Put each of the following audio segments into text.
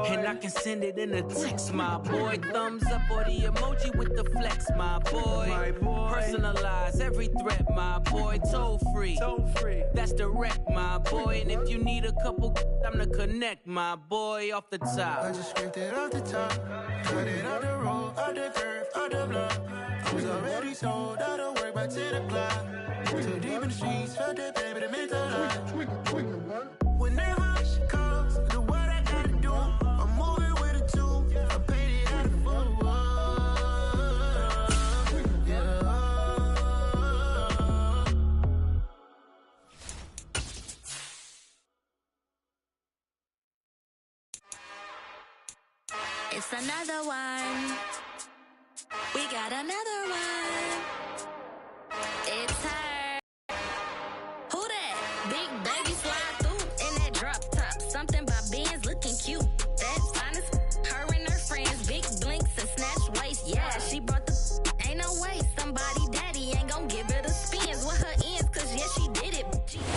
And I can send it in a text, my boy. Thumbs up or the emoji with the flex, my boy. Personalize every threat, my boy. Toll free. That's direct, my boy. And if you need a couple, I'm the connect, my boy. Off the top. I just scraped it off the top. Cut it off the road, off the curve, off the block. I was already sold out of work by 10 o'clock. Too deep in the streets, felt that baby, the mental lie. When that hush comes, do what I gotta do. I'm moving with a two. I paid it out of full. Yeah. It's another one. We got another one. It's her. Who that? Big baby slide through in that drop top. Something by Benz looking cute. That's honest. Her and her friends, big blinks and snatch waist. Yeah, she brought the. Ain't no way somebody daddy ain't gonna give her the spins with her ends, cause yeah, she did it.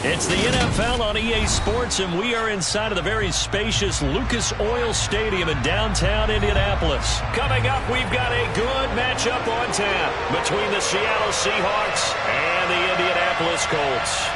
It's the NFL on EA Sports, and we are inside of the very spacious Lucas Oil Stadium in downtown Indianapolis. Coming up, we've got a good matchup on tap between the Seattle Seahawks and the Indianapolis Colts.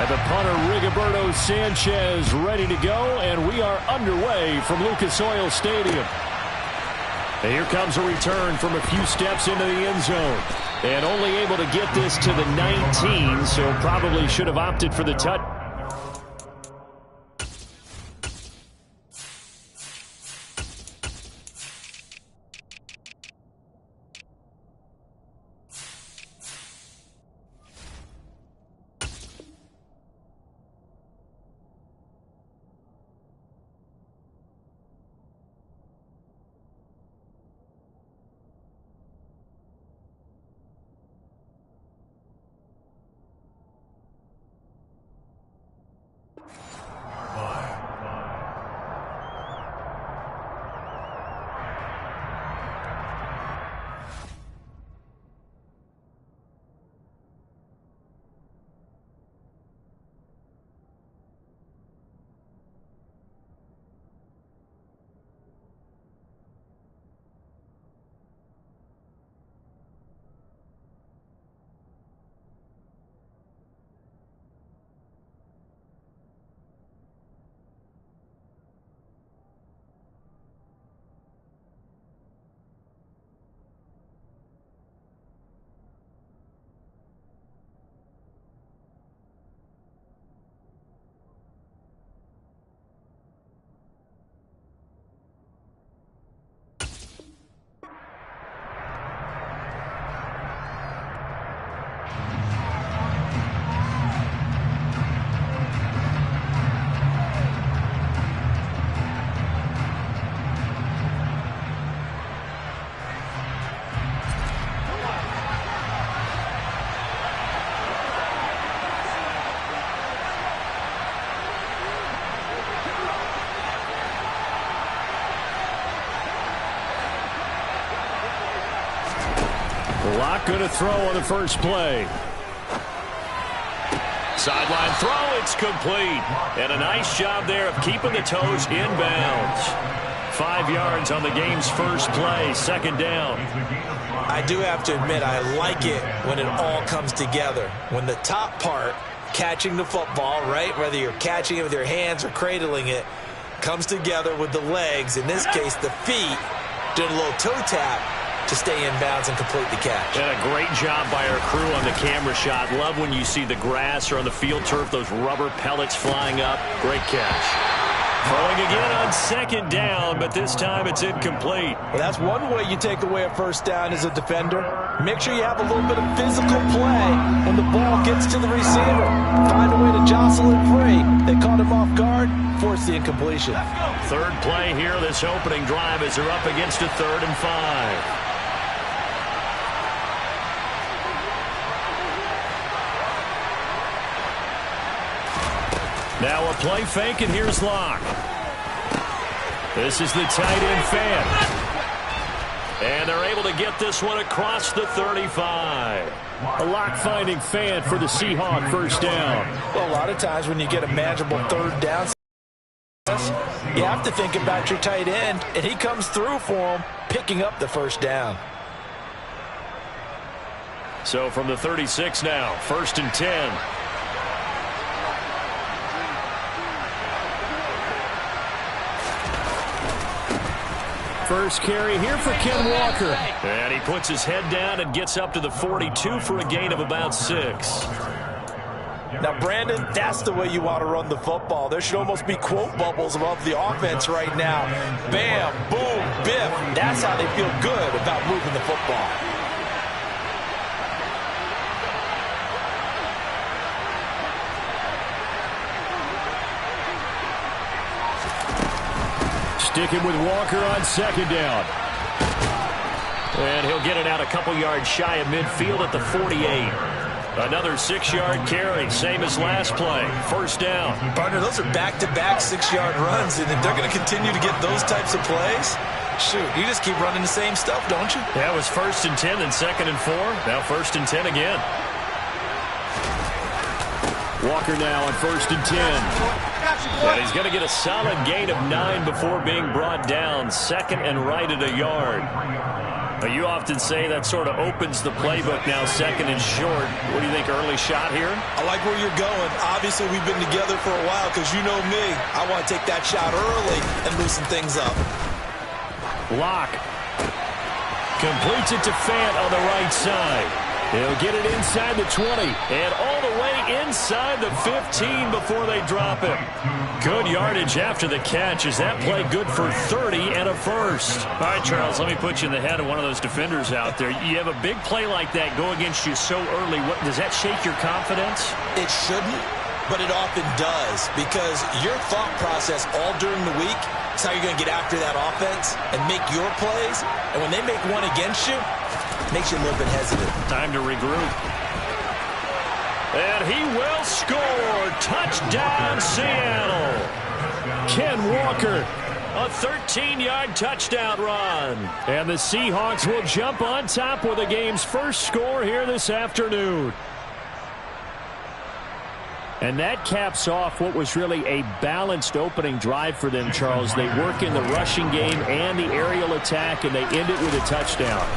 The punter, Rigoberto Sanchez, ready to go, and we are underway from Lucas Oil Stadium. And here comes a return from a few steps into the end zone. And only able to get this to the 19, so probably should have opted for the touch. Locke going to throw on the first play. Sideline throw, it's complete. And a nice job there of keeping the toes inbounds. 5 yards on the game's first play, second down. I do have to admit, I like it when it all comes together. When the top part, catching the football, right, whether you're catching it with your hands or cradling it, comes together with the legs, in this case the feet, doing a little toe tap to stay in bounds and complete the catch. And a great job by our crew on the camera shot. Love when you see the grass or on the field turf, those rubber pellets flying up. Great catch. Throwing again on second down, but this time it's incomplete. Well, that's one way you take away a first down as a defender. Make sure you have a little bit of physical play when the ball gets to the receiver. Find a way to jostle it free. They caught him off guard, forced the incompletion. Third play here, this opening drive, as they're up against a 3rd and 5. Now a play fake, and here's Locke. This is the tight end Fant. And they're able to get this one across the 35. A Locke finding Fant for the Seahawk first down. Well, a lot of times when you get a manageable third down, you have to think about your tight end, and he comes through for him, picking up the first down. So from the 36 now, 1st and 10. First carry here for Ken Walker. And he puts his head down and gets up to the 42 for a gain of about 6. Now, Brandon, that's the way you want to run the football. There should almost be quote bubbles above the offense right now. Bam, boom, biff. That's how they feel good about moving the football. Sticking with Walker on 2nd down. And he'll get it out a couple yards shy of midfield at the 48. Another 6-yard carry, same as last play. 1st down. Partner, those are back-to-back 6-yard runs, and if they're going to continue to get those types of plays, shoot, you just keep running the same stuff, don't you? That was 1st and 10, then 2nd and 4. Now 1st and 10 again. Walker now on 1st and 10. And he's going to get a solid gain of 9 before being brought down. 2nd and right at a yard. You often say that sort of opens the playbook now, 2nd and short. What do you think, early shot here? I like where you're going. Obviously, we've been together for a while because you know me. I want to take that shot early and loosen things up. Locke completes it to Fant on the right side. He'll get it inside the 20 and all the way inside the 15 before they drop him. Good yardage after the catch. Is that play good for 30 and a first? All right, Charles, let me put you in the head of one of those defenders out there. You have a big play like that go against you so early. Does that shake your confidence? It shouldn't, but it often does because your thought process all during the week is how you're going to get after that offense and make your plays. And when they make one against you, makes you a little bit hesitant. Time to regroup. And he will score. Touchdown, Seattle. Ken Walker, a 13-yard touchdown run. And the Seahawks will jump on top with the game's first score here this afternoon. And that caps off what was really a balanced opening drive for them, Charles. They work in the rushing game and the aerial attack, and they end it with a touchdown.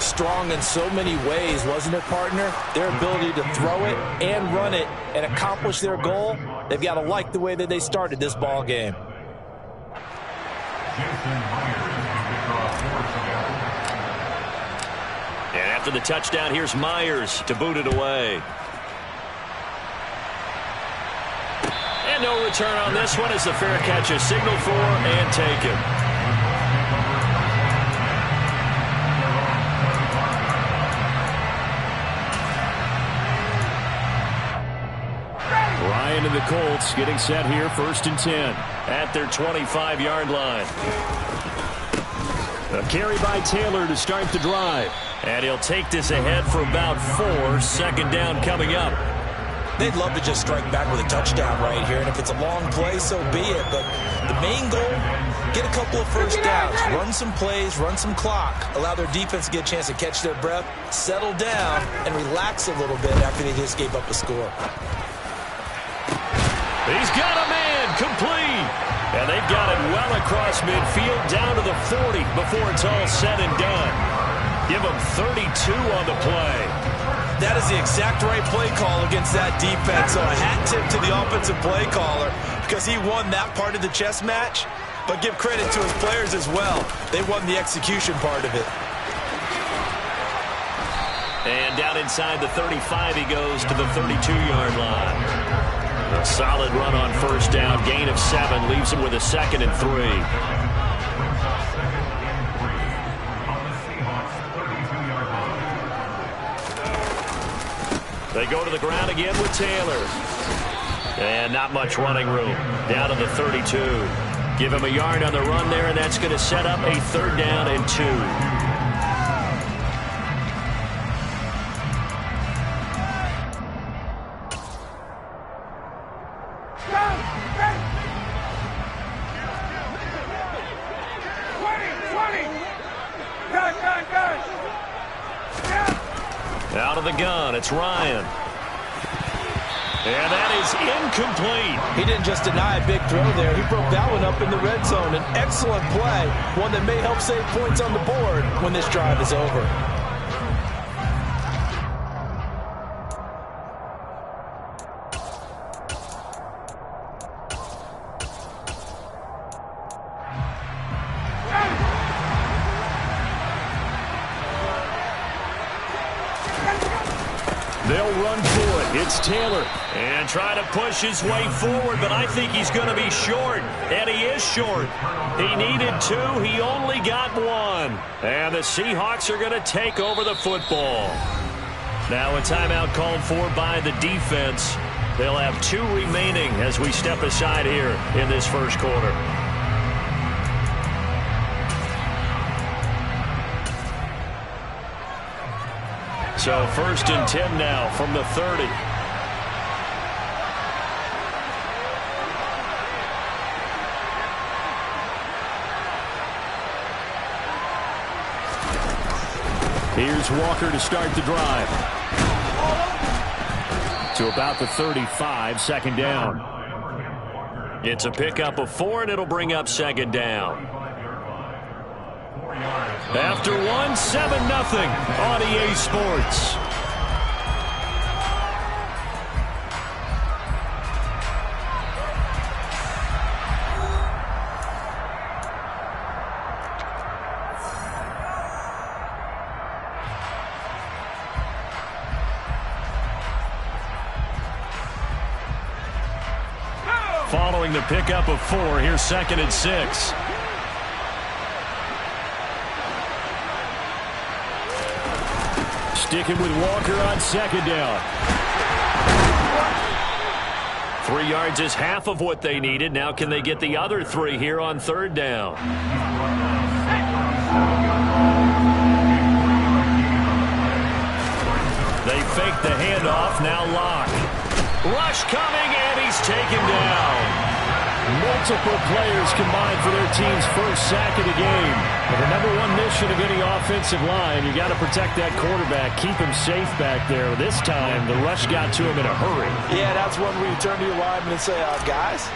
Strong in so many ways, wasn't it, partner? Their ability to throw it and run it and accomplish their goal, they've got to like the way that they started this ball game. And after the touchdown, here's Myers to boot it away. And no return on this one as the fair catch is signaled for and taken. Ryan and the Colts getting set here, 1st and 10 at their 25-yard line. A carry by Taylor to start the drive. And he'll take this ahead for about 4. 2nd down coming up. They'd love to just strike back with a touchdown right here, and if it's a long play, so be it. But the main goal, get a couple of first downs, run some plays, run some clock, allow their defense to get a chance to catch their breath, settle down, and relax a little bit after they just gave up a score. He's got a man complete. And they've got it well across midfield down to the 40 before it's all said and done. Give them 32 on the play. That is the exact right play call against that defense. So a hat tip to the offensive play caller because he won that part of the chess match. But give credit to his players as well. They won the execution part of it. And down inside the 35 he goes to the 32-yard line. A solid run on 1st down. Gain of 7 leaves him with a 2nd and 3. They go to the ground again with Taylor. And not much running room. Down to the 32. Give him a yard on the run there, and that's going to set up a 3rd down and 2. Out of the gun, it's Ryan. And that is incomplete. He didn't just deny a big throw there. He broke that one up in the red zone. An excellent play, one that may help save points on the board when this drive is over. They'll run for it. It's Taylor. And trying to push his way forward, but I think he's going to be short. And he is short. He needed 2. He only got 1. And the Seahawks are going to take over the football. Now a timeout called for by the defense. They'll have 2 remaining as we step aside here in this first quarter. So 1st and 10 now from the 30. Here's Walker to start the drive. To about the 35, 2nd down. It's a pickup of 4, and it'll bring up 2nd down. After 1, 7-0 on EA Sports. Following the pickup of 4, here's 2nd and 6. Sticking with Walker on 2nd down. 3 yards is half of what they needed. Now can they get the other 3 here on 3rd down? They fake the handoff. Now Locke. Rush coming, and he's taken down. Multiple players combined for their team's first sack of the game. But the #1 mission of any offensive line, you got to protect that quarterback, keep him safe back there. This time, the rush got to him in a hurry. Yeah, that's one where you turn to your lineman and say, guys,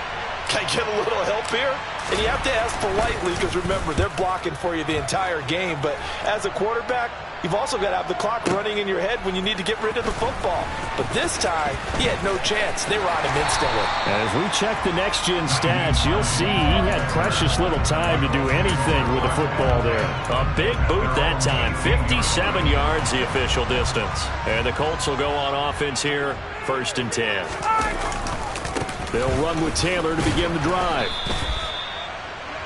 can I get a little help here? And you have to ask politely because, remember, they're blocking for you the entire game. But as a quarterback, you've also got to have the clock running in your head when you need to get rid of the football. But this time, he had no chance. They were on him instantly. As we check the next-gen stats, you'll see he had precious little time to do anything with the football there. A big boot that time. 57 yards, the official distance. And the Colts will go on offense here, 1st and 10. They'll run with Taylor to begin the drive.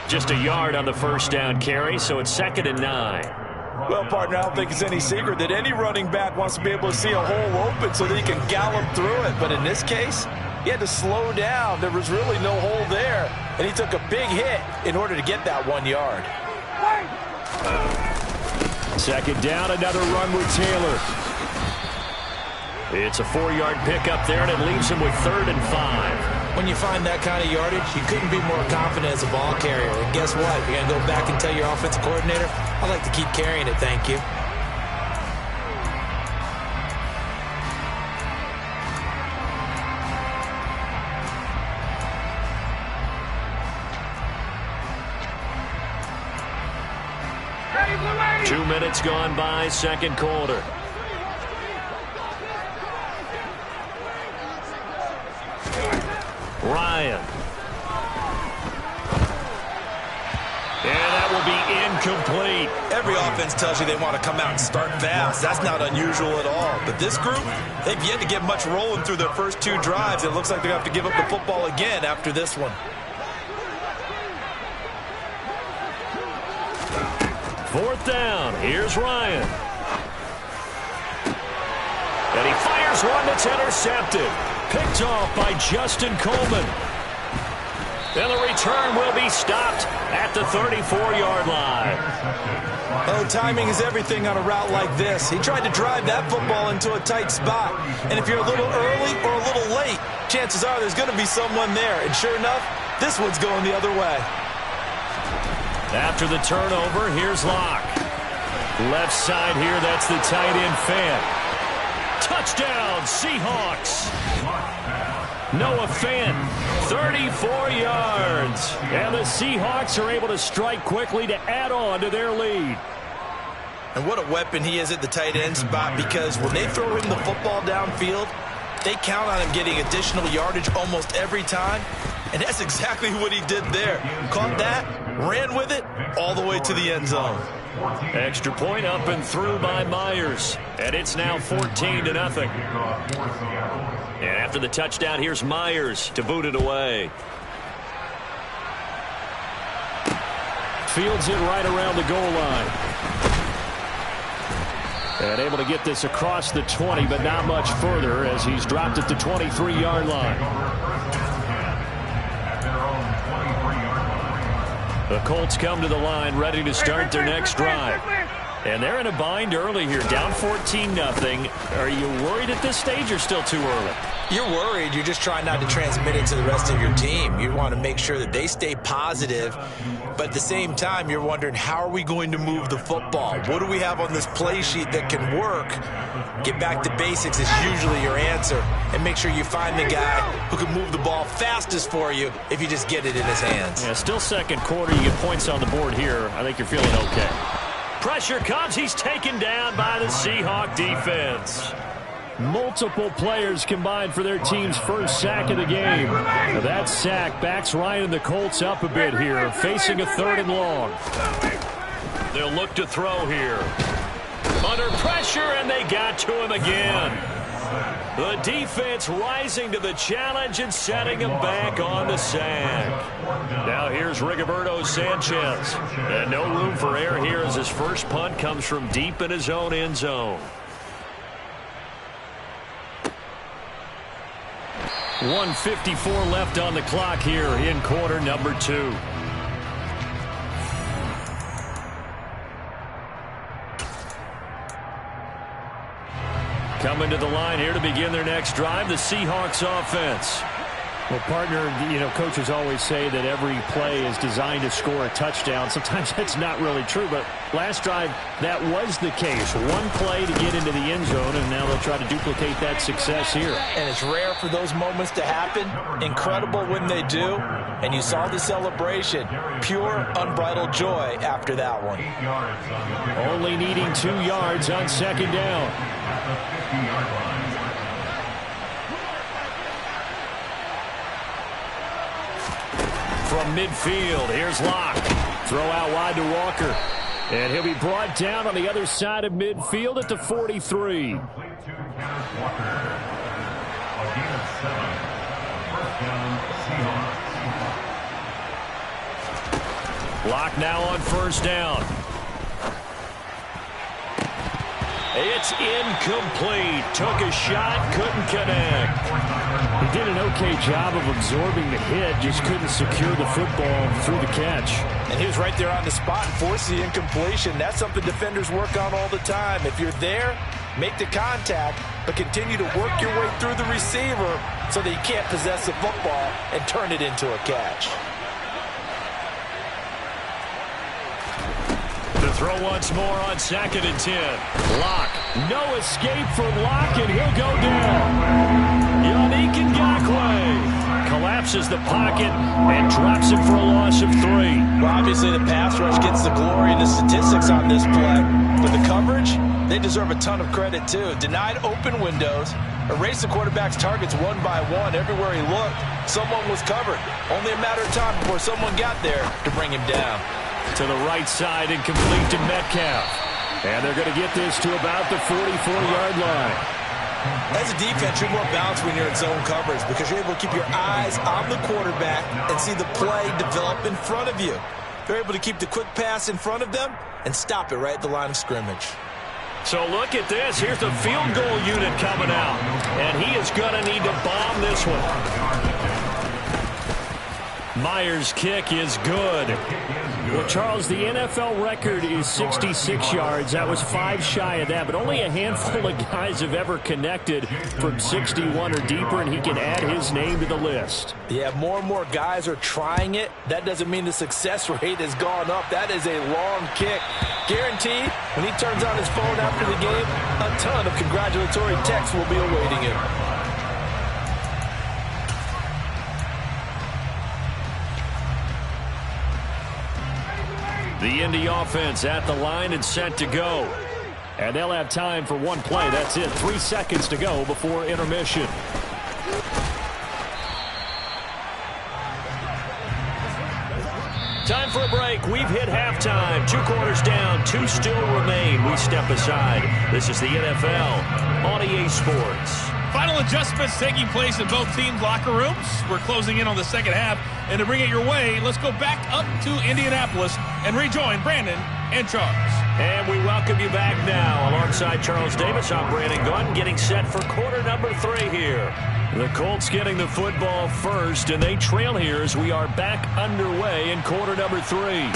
Just a yard on the 1st down carry, so it's 2nd and 9. Well, partner, I don't think it's any secret that any running back wants to be able to see a hole open so that he can gallop through it. But in this case, he had to slow down. There was really no hole there, and he took a big hit in order to get that 1 yard. 2nd down, another run with Taylor. It's a 4-yard pickup there, and it leaves him with 3rd and 5. When you find that kind of yardage, you couldn't be more confident as a ball carrier. And guess what? You're going to go back and tell your offensive coordinator, I'd like to keep carrying it, thank you. Ready, 2 minutes gone by, 2nd quarter. Ryan. And that will be incomplete. Every offense tells you they want to come out and start fast. That's not unusual at all. But this group, they've yet to get much rolling through their first 2 drives. It looks like they're going to have to give up the football again after this one. 4th down. Here's Ryan. And he fires one that's intercepted. Picked off by Justin Coleman. And the return will be stopped at the 34-yard line. Oh, timing is everything on a route like this. He tried to drive that football into a tight spot. And if you're a little early or a little late, chances are there's going to be someone there. And sure enough, this one's going the other way. After the turnover, here's Locke. Left side here, that's the tight end Fant. Touchdown, Seahawks. Noah Fant, 34 yards. And the Seahawks are able to strike quickly to add on to their lead. And what a weapon he is at the tight end spot, because when they throw him the football downfield, they count on him getting additional yardage almost every time. And that's exactly what he did there. Caught that, ran with it, all the way to the end zone. Extra point up and through by Myers. And it's now 14-0. And after the touchdown, here's Myers to boot it away. Fields it right around the goal line. And able to get this across the 20, but not much further as he's dropped at the 23-yard line. The Colts come to the line ready to start their next drive. And they're in a bind early here, down 14-0. Are you worried at this stage or still too early? You're worried. You're just trying not to transmit it to the rest of your team. You want to make sure that they stay positive. But at the same time, you're wondering, how are we going to move the football? What do we have on this play sheet that can work? Get back to basics is usually your answer. And make sure you find the guy who can move the ball fastest for you if you just get it in his hands. Yeah, still second quarter. You get points on the board here. I think you're feeling okay. Pressure comes. He's taken down by the Seahawk defense. Multiple players combined for their team's first sack of the game. That sack backs Ryan and the Colts up a bit here, facing a 3rd and long. They'll look to throw here. Under pressure, and they got to him again. The defense rising to the challenge and setting him back on the sack. Now here's Rigoberto Sanchez. And no room for error here as his first punt comes from deep in his own end zone. 1:54 left on the clock here in quarter number 2. Coming to the line here to begin their next drive, the Seahawks offense. Well, partner, coaches always say that every play is designed to score a touchdown. Sometimes that's not really true, but last drive, that was the case. One play to get into the end zone, and now they'll try to duplicate that success here. And it's rare for those moments to happen. Incredible when they do. And you saw the celebration. Pure, unbridled joy after that one. Only needing 2 yards on second down. From midfield, here's Locke. Throw out wide to Walker. And he'll be brought down on the other side of midfield at the 43. Locke now on first down. It's incomplete. Took a shot, couldn't connect. He did an okay job of absorbing the hit, just couldn't secure the football through the catch. And he was right there on the spot and forced the incompletion. That's something defenders work on all the time. If you're there, make the contact, but continue to work your way through the receiver so that you can't possess the football and turn it into a catch. To throw once more on 2nd and 10. Locke. No escape from Locke, and he'll go down. Yannick Ngakoue collapses the pocket and drops him for a loss of 3. Well, obviously the pass rush gets the glory and the statistics on this play. But the coverage, they deserve a ton of credit too. Denied open windows, erased the quarterback's targets one by one. Everywhere he looked, someone was covered. Only a matter of time before someone got there to bring him down. To the right side and complete to Metcalf. And they're going to get this to about the 44-yard line. As a defense, you're more balanced when you're in zone coverage because you're able to keep your eyes on the quarterback and see the play develop in front of you. They're able to keep the quick pass in front of them and stop it right at the line of scrimmage. So look at this. Here's the field goal unit coming out. And he is going to need to bomb this one. Myers' kick is good. Well, Charles, the NFL record is 66 yards. That was 5 shy of that, but only a handful of guys have ever connected from 61 or deeper, and he can add his name to the list. Yeah, more and more guys are trying it. That doesn't mean the success rate has gone up. That is a long kick. Guaranteed, when he turns on his phone after the game, a ton of congratulatory texts will be awaiting him. The Indy offense at the line and set to go. And they'll have time for one play. That's it. 3 seconds to go before intermission. Time for a break. We've hit halftime. 2 quarters down. 2 still remain. We step aside. This is the NFL on EA Sports. Final adjustments taking place in both teams' locker rooms. We're closing in on the second half. And to bring it your way, let's go back up to Indianapolis and rejoin Brandon and Charles. And we welcome you back now. Alongside Charles Davis, I'm Brandon Gunn, getting set for quarter number 3 here. The Colts getting the football first, and they trail here as we are back underway in quarter number 3.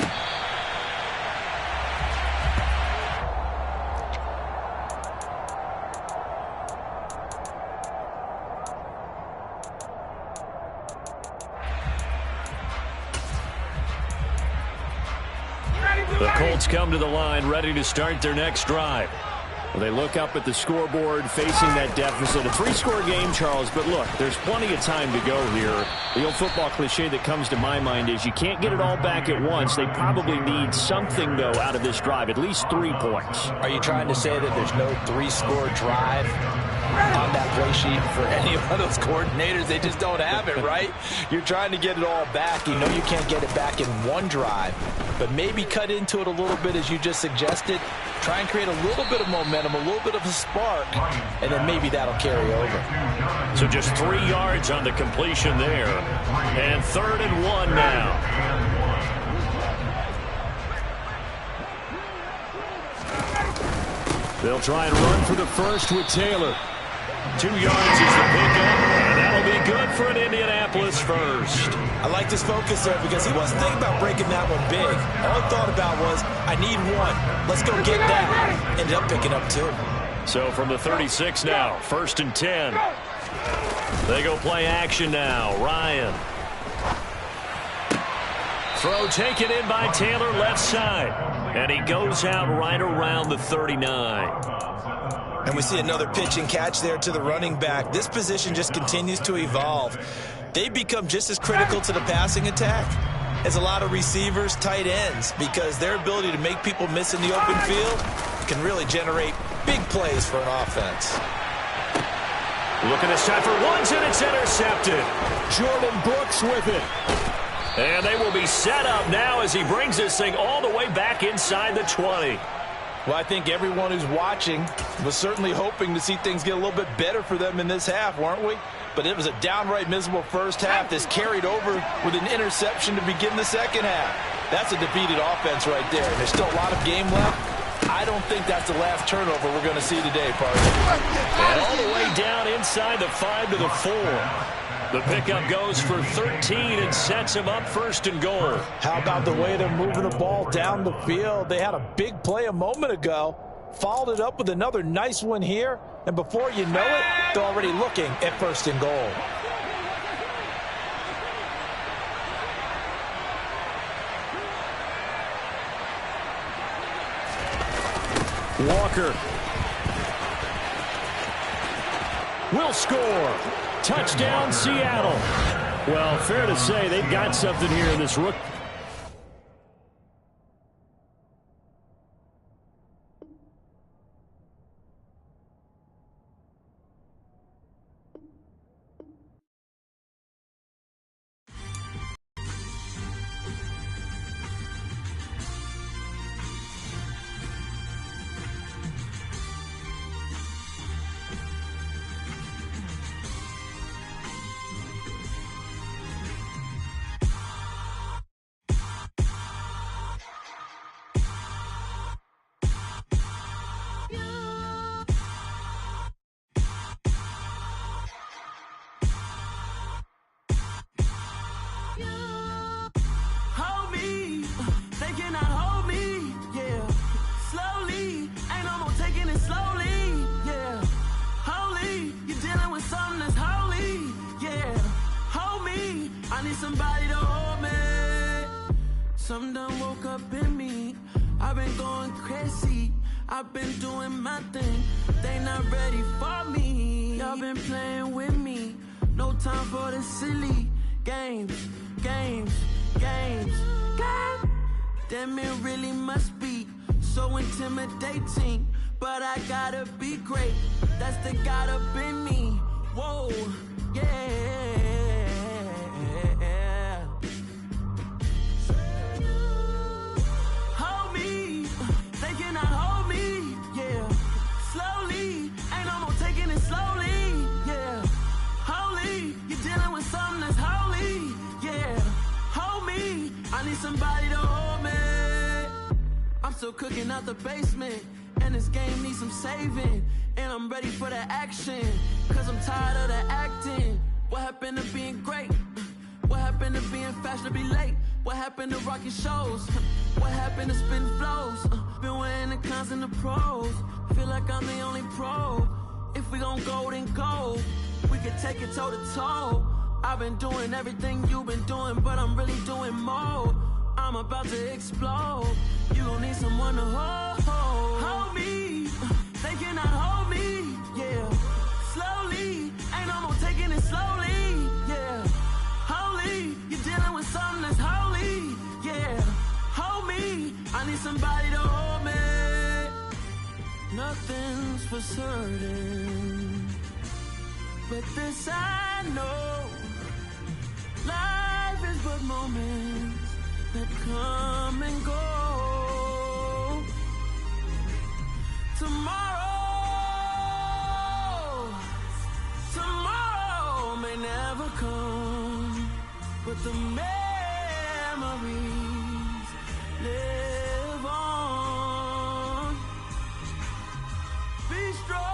The Colts come to the line ready to start their next drive. Well, they look up at the scoreboard facing that deficit. A 3-score game, Charles, but look, there's plenty of time to go here. The old football cliche that comes to my mind is you can't get it all back at once. They probably need something, though, out of this drive, at least 3 points. Are you trying to say that there's no 3-score drive on that play sheet for any of those coordinators? They just don't have it, right? You're trying to get it all back. You know you can't get it back in one drive, but maybe cut into it a little bit as you just suggested. Try and create a little bit of momentum, a little bit of a spark, and then maybe that'll carry over. So just 3 yards on the completion there. And 3rd and 1 now. They'll try and run for the first with Taylor. 2 yards is the pickup, and that'll be good for an Indianapolis first. I like this focus there because he wasn't thinking about breaking that one big. All he thought about was, I need 1. Let's go get that. Ended up picking up 2. So from the 36 now, 1st and 10. They go play action now. Ryan. Throw taken in by Taylor left side. And he goes out right around the 39. And we see another pitch and catch there to the running back. This position just continues to evolve. They become just as critical to the passing attack as a lot of receivers, tight ends, because their ability to make people miss in the open field can really generate big plays for an offense. Looking to set for ones, and it's intercepted. Jordan Brooks with it. And they will be set up now as he brings this thing all the way back inside the 20. Well, I think everyone who's watching was certainly hoping to see things get a little bit better for them in this half, weren't we? But it was a downright miserable first half. This carried over with an interception to begin the second half. That's a defeated offense right there. And there's still a lot of game left. I don't think that's the last turnover we're going to see today, partner. And all the way down inside the 5 to the 4. The pickup goes for 13 and sets him up 1st and goal. How about the way they're moving the ball down the field? They had a big play a moment ago, followed it up with another nice one here, and before you know it, they're already looking at 1st and goal. Walker will score. Touchdown, Seattle. Well, fair to say they've got something here in this rookie. I need somebody to hold me. Something done woke up in me. I've been going crazy. I've been doing my thing. They not ready for me. Y'all been playing with me. No time for the silly games. God damn, it really must be so intimidating. But I gotta be great. That's the God up in me. Whoa, yeah. Hold me, they cannot hold me, yeah. Slowly, ain't no more taking it slowly, yeah. Holy, you're dealing with something that's holy, yeah. Hold me, I need somebody to hold me. I'm still cooking out the basement, and this game needs some saving. And I'm ready for the action, cause I'm tired of the acting. What happened to being great? What happened to being fashionably late? What happened to rocking shows? What happened to spitting flows? Been weighing the cons and the pros. Feel like I'm the only pro. If we gon' go, then go. We can take it toe to toe. I've been doing everything you've been doing, but I'm really doing more. I'm about to explode. You gon' need someone to hold me. They cannot hold me, yeah. Slowly, ain't no more taking it slowly, yeah. Holy, you're dealing with something that's holy, yeah. Hold me, I need somebody to hold me. Nothing's for certain, but this I know. Life is but moments that come and go. Tomorrow may never come, but the memories live on. Be strong,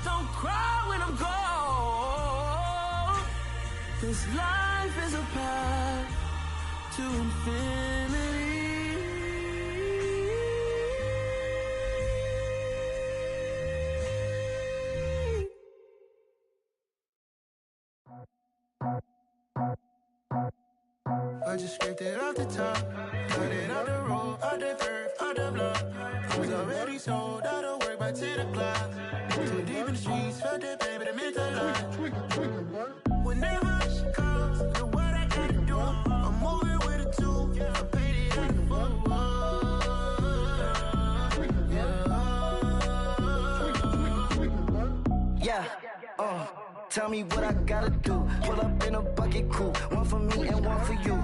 don't cry when I'm gone. This life is a path to infinity. I just scraped it off the top, cut it out the road, out the curve, out the block. I was already sold out of work by 10 o'clock. Too deep in the streets, felt that pain, but it meant a lot. Whenever she calls, know what I gotta do. I'm moving with a two, I paid it out the full. Yeah, tell me what I gotta do. Pull up in a bucket crew, one for me and one for you.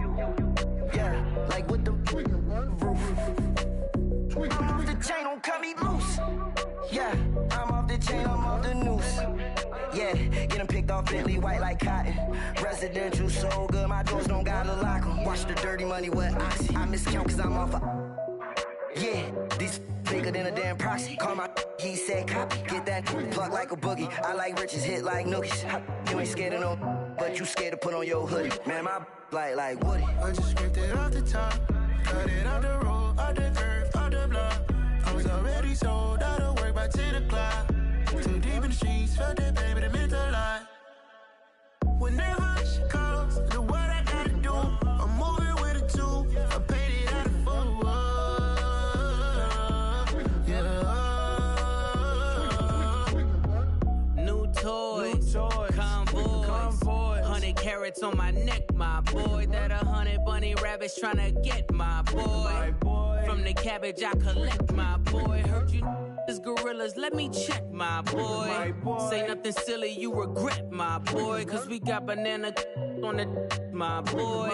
Yeah, like with the roof. I'm off the chain, don't cut me loose. Yeah, I'm off the chain, I'm off the noose. Yeah, getting picked off Bentley, white like cotton. Residential so good, my doors don't gotta lock 'em. Watch the dirty money with Oxy. I miscount cause I'm off yeah, these bigger than a damn proxy. Call my he said copy. Get that plug like a boogie. I like riches, hit like nookies. You ain't scared of no, but you scared to put on your hoodie. Man, my like Woody. I just scraped it off the top, cut it out the road, out the curve, out the block. I was already sold out of work by 10 o'clock. Too deep in the streets, felt that pain, but it meant a lot. Whenever she calls, know what I gotta do. I'm moving with a two, I paid it out of full. Toys, convoys, 100 carats on my neck, my boy. That 100 bunny rabbits tryna get my boy. From the cabbage I collect, my boy. Heard you is gorillas, let me check, my boy. Say nothing silly, you regret, my boy. Cause we got banana on the my boy.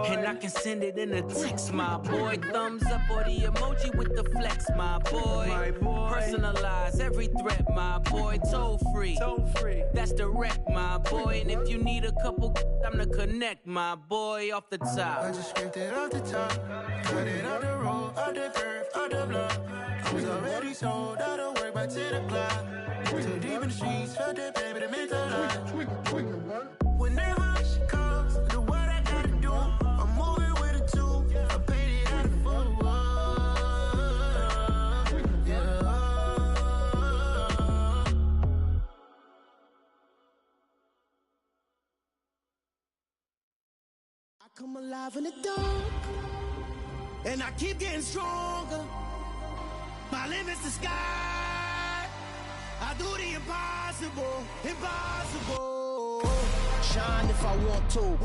And I can send it in a text, my boy. Thumbs up or the emoji with the flex, my boy. Personalize every threat, my boy. Toll free. That's direct, my boy. And if you need a couple, I'm the connect, my boy, off the top. I just scraped it off the top, cut it out the road, out the curve, out the block. I was already sold out of work by 10 o'clock. Too deep in the streets, felt that pain, but it meant a lot. Whenever she calls, know what I gotta do. I'm moving with a two, I paid it out of full. come alive in the dark, and I keep getting stronger. My limit's the sky. I do the impossible, impossible. Shine if I want to.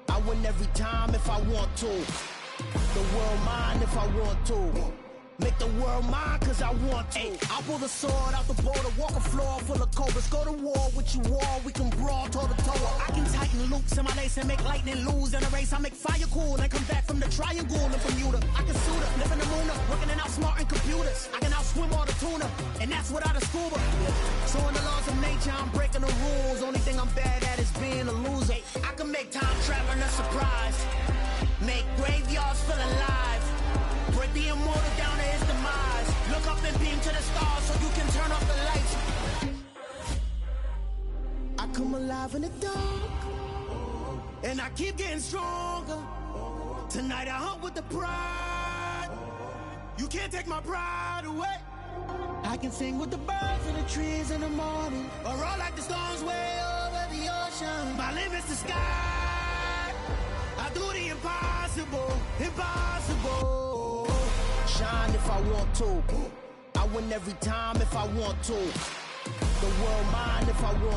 I win every time if I want to. The world mine if I want to. Make the world mine cause I want to. I pull the sword out the border, walk a floor full of cobras. Go to war with you all, we can brawl toe to toe. I can tighten loops in my lace and make lightning lose in a race. I make fire cool and come back from the triangle in Bermuda. I can suit up, live in the moon up, working and outsmarting computers. I can outswim all the tuna, and that's without a scuba. So in the laws of nature, I'm breaking the rules. Only thing I'm bad at is being a loser. I can make time traveling a surprise, make graveyards feel alive. Break the immortal down to his demise. Look up and beam to the stars so you can turn off the lights. I come alive in the dark, and I keep getting stronger. Tonight I hunt with the pride. You can't take my pride away. I can sing with the birds and the trees in the morning, or roll like the storms way over the ocean. My limit's the sky. I do the impossible, impossible. Shine if I want to. I win every time if I want to. The world mine if I want